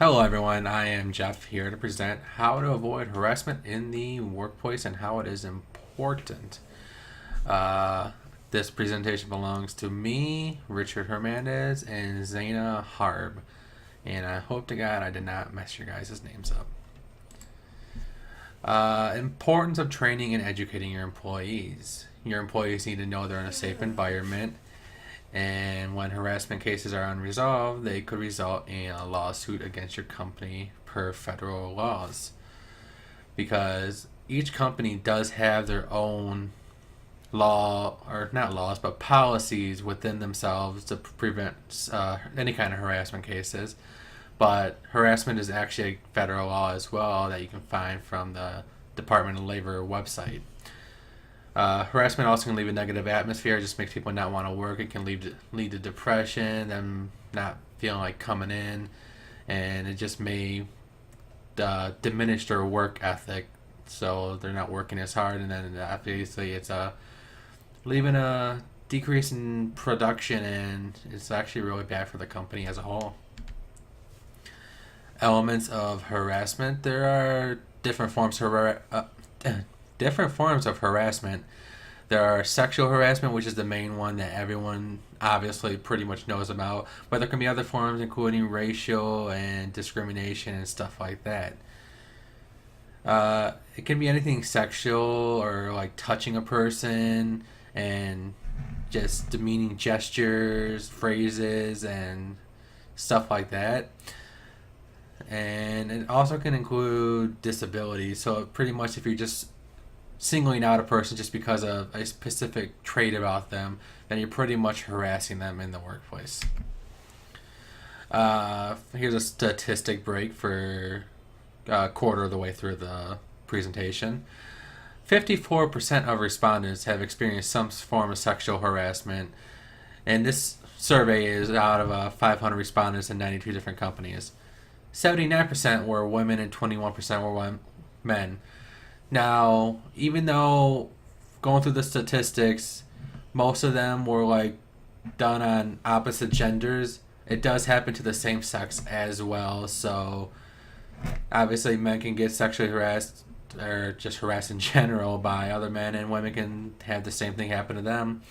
Hello, everyone. I am Jeff here to present how to avoid harassment in the workplace and how it is important. Uh, this presentation belongs to me, Richard Hernandez, and Zaina Harb. And I hope to God I did not mess your guys' names up. Importance of training and educating your employees. Your employees need to know they're in a safe environment, and when harassment cases are unresolved, they could result in a lawsuit against your company per federal laws. Because each company does have their own law, or not laws, but policies within themselves to prevent any kind of harassment cases. But harassment is actually a federal law as well that you can find from the Department of Labor website. Harassment also can leave a negative atmosphere. It just makes people not want to work. It can lead to depression, them not feeling like coming in, and it just may diminish their work ethic. So they're not working as hard, and then obviously it's leaving a decrease in production, and it's actually really bad for the company as a whole. Elements of harassment. There are different forms of harassment. There are sexual harassment, which is the main one that everyone obviously pretty much knows about, but there can be other forms, including racial and discrimination and stuff like that. It can be anything sexual or like touching a person and just demeaning gestures, phrases, and stuff like that. And it also can include disabilities. So pretty much if you're just singling out a person just because of a specific trait about them, then you're pretty much harassing them in the workplace. Here's a statistic break for a quarter of the way through the presentation. 54% of respondents have experienced some form of sexual harassment, and this survey is out of 500 respondents in 92 different companies. 79% were women and 21% were men. Now, even though going through the statistics, most of them were like done on opposite genders, it does happen to the same sex as well. So, obviously, men can get sexually harassed or just harassed in general by other men, and women can have the same thing happen to them.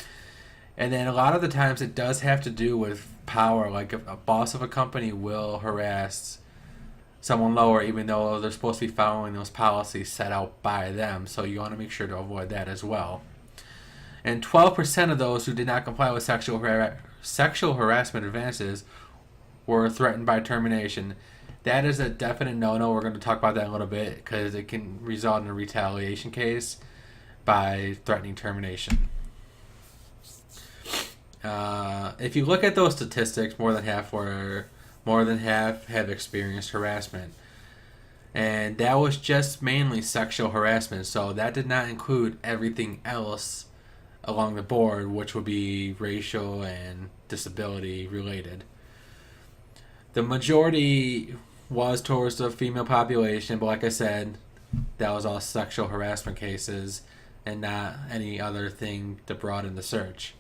And then a lot of the times it does have to do with power. Like if a boss of a company will harass someone lower, even though they're supposed to be following those policies set out by them. So you want to make sure to avoid that as well. And 12% of those who did not comply with sexual harassment advances were threatened by termination. That is a definite no-no. We're going to talk about that in a little bit because it can result in a retaliation case by threatening termination. If you look at those statistics, more than half have experienced harassment. And that was just mainly sexual harassment, so that did not include everything else along the board, which would be racial and disability related. The majority was towards the female population, but like I said, that was all sexual harassment cases and not any other thing to broaden the search.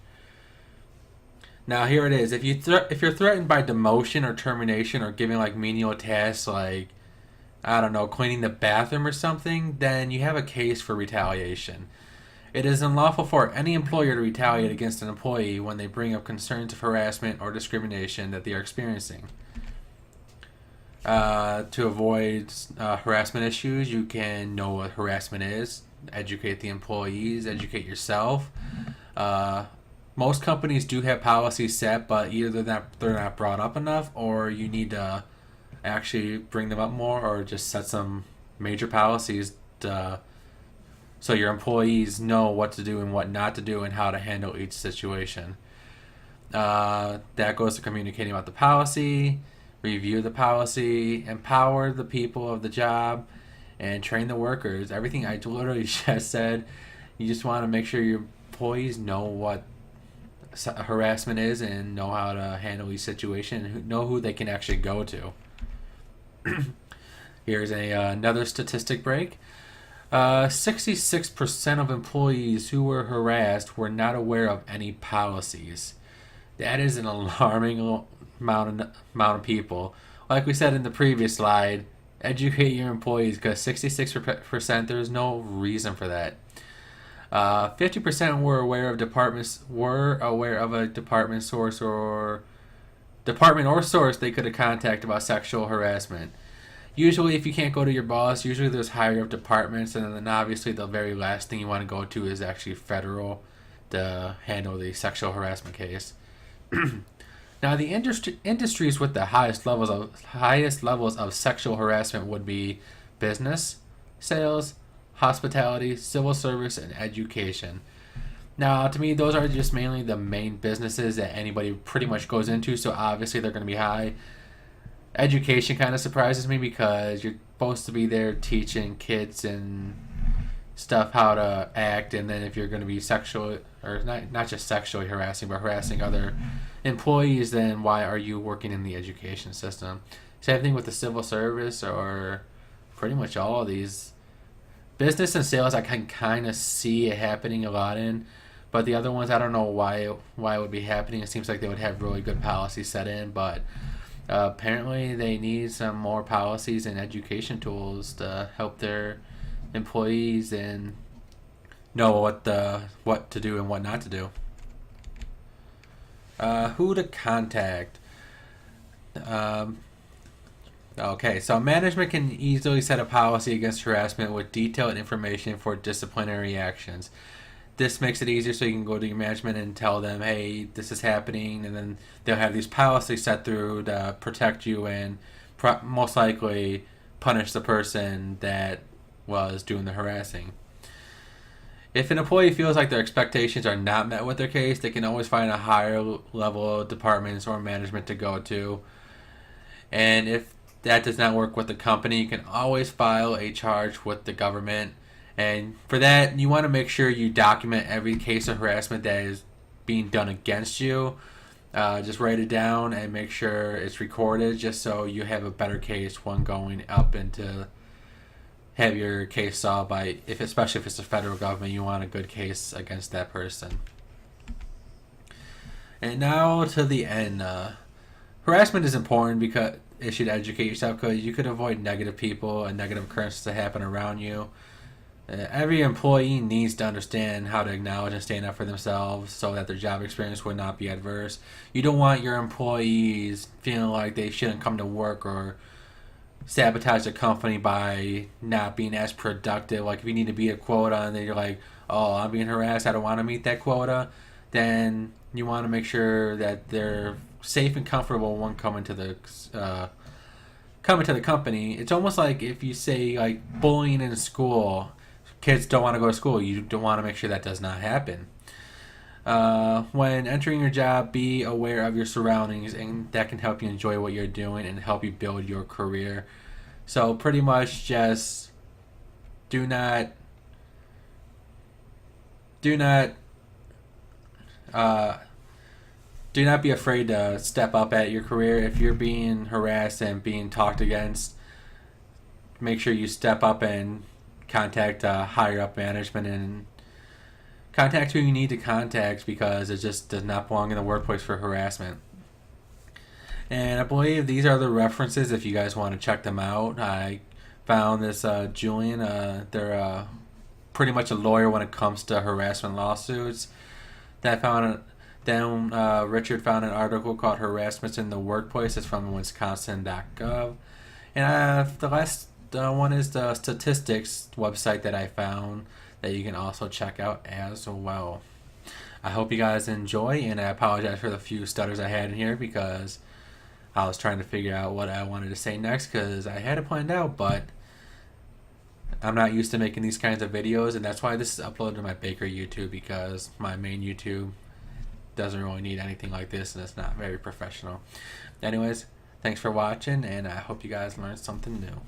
Now here it is. If you're threatened by demotion or termination or giving like menial tasks like I don't know, cleaning the bathroom or something, then you have a case for retaliation. It is unlawful for any employer to retaliate against an employee when they bring up concerns of harassment or discrimination that they are experiencing. To avoid harassment issues, you can know what harassment is, educate the employees, educate yourself. Most companies do have policies set, but either they're not brought up enough, or you need to actually bring them up more, or just set some major policies so your employees know what to do and what not to do and how to handle each situation. That goes to communicating about the policy, review the policy, empower the people of the job, and train the workers. Everything I literally just said, you just want to make sure your employees know what harassment is and know how to handle each situation and know who they can actually go to. Here's another statistic break. 66% of employees who were harassed were not aware of any policies. That is an alarming amount of people. Like we said in the previous slide, educate your employees because 66% there's no reason for that. 50% were aware of a department or source they could have contacted about sexual harassment. Usually, if you can't go to your boss, usually there's higher up departments, and then obviously the very last thing you want to go to is actually federal to handle the sexual harassment case. Now, the industries with the highest levels of sexual harassment would be business, sales, hospitality, civil service, and education. Now, to me, those are just mainly the main businesses that anybody pretty much goes into, so obviously they're going to be high. Education kind of surprises me because you're supposed to be there teaching kids and stuff how to act, and then if you're going to be sexual or not just sexually harassing but harassing other employees, then why are you working in the education system? Same thing with the civil service or pretty much all of these. Business and sales I can kind of see it happening a lot in, but the other ones I don't know why it would be happening. It seems like they would have really good policies set in, but apparently they need some more policies and education tools to help their employees and know what to do and what not to do. Who to contact? Okay, so management can easily set a policy against harassment with detailed information for disciplinary actions. This makes it easier so you can go to your management and tell them, hey, this is happening, and then they'll have these policies set through to protect you and most likely punish the person that was doing the harassing. If an employee feels like their expectations are not met with their case, they can always find a higher level of departments or management to go to. And if that does not work with the company, you can always file a charge with the government. And for that, you want to make sure you document every case of harassment that is being done against you. Just write it down and make sure it's recorded just so you have a better case when going up into have your case solved by, especially if it's the federal government, you want a good case against that person. And now to the end. Harassment is important because you should educate yourself because you could avoid negative people and negative occurrences that happen around you. Every employee needs to understand how to acknowledge and stand up for themselves so that their job experience would not be adverse. You don't want your employees feeling like they shouldn't come to work or sabotage the company by not being as productive. Like if you need to beat a quota and then you're like, oh, I'm being harassed, I don't want to meet that quota, then you want to make sure that they're safe and comfortable when coming to the company. It's almost like if you say like bullying in school, kids don't want to go to school. You don't want to make sure that does not happen. When entering your job, be aware of your surroundings, and that can help you enjoy what you're doing and help you build your career. So pretty much just do not be afraid to step up at your career. If you're being harassed and being talked against, make sure you step up and contact higher up management and contact who you need to contact because it just does not belong in the workplace for harassment. And I believe these are the references if you guys want to check them out. I found this Julian. They're pretty much a lawyer when it comes to harassment lawsuits. Then Richard found an article called Harassment in the Workplace. It's from Wisconsin.gov. And the last one is the statistics website that I found that you can also check out as well. I hope you guys enjoy, and I apologize for the few stutters I had in here because I was trying to figure out what I wanted to say next because I had it planned out, but I'm not used to making these kinds of videos, and that's why this is uploaded to my Baker YouTube because my main YouTube doesn't really need anything like this, and it's not very professional. Anyways, thanks for watching, and I hope you guys learned something new.